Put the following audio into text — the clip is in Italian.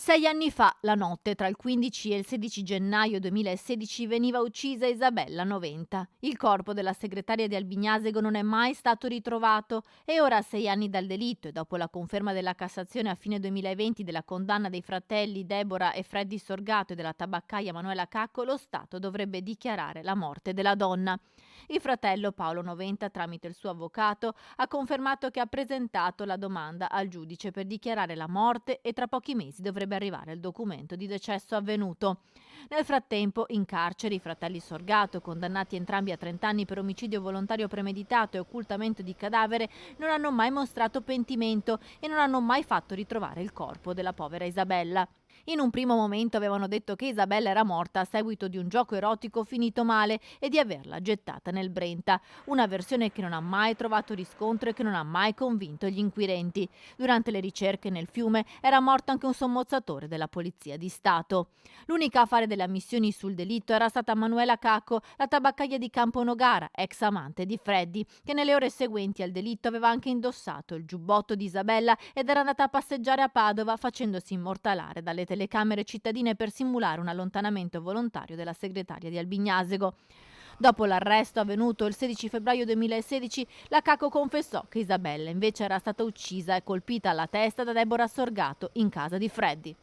6 anni fa, la notte tra il 15 e il 16 gennaio 2016, veniva uccisa Isabella, 90. Il corpo della segretaria di Albignasego non è mai stato ritrovato e ora, a 6 anni dal delitto e dopo la conferma della Cassazione a fine 2020 della condanna dei fratelli Deborah e Freddy Sorgato e della tabaccaia Manuela Cacco, lo Stato dovrebbe dichiarare la morte della donna. Il fratello Paolo, 90, tramite il suo avvocato, ha confermato che ha presentato la domanda al giudice per dichiarare la morte e tra pochi mesi dovrebbe arrivare il documento di decesso avvenuto. Nel frattempo, in carcere, i fratelli Sorgato, condannati entrambi a 30 anni per omicidio volontario premeditato e occultamento di cadavere, non hanno mai mostrato pentimento e non hanno mai fatto ritrovare il corpo della povera Isabella. In un primo momento avevano detto che Isabella era morta a seguito di un gioco erotico finito male e di averla gettata nel Brenta, una versione che non ha mai trovato riscontro e che non ha mai convinto gli inquirenti. Durante le ricerche nel fiume era morto anche un sommozzatore della Polizia di Stato. L'unica a fare delle ammissioni sul delitto era stata Manuela Cacco, la tabaccaia di Campo Nogara, ex amante di Freddy, che nelle ore seguenti al delitto aveva anche indossato il giubbotto di Isabella ed era andata a passeggiare a Padova facendosi immortalare dalle telecamere cittadine per simulare un allontanamento volontario della segretaria di Albignasego. Dopo l'arresto avvenuto il 16 febbraio 2016, la Cacco confessò che Isabella invece era stata uccisa e colpita alla testa da Deborah Sorgato in casa di Freddy.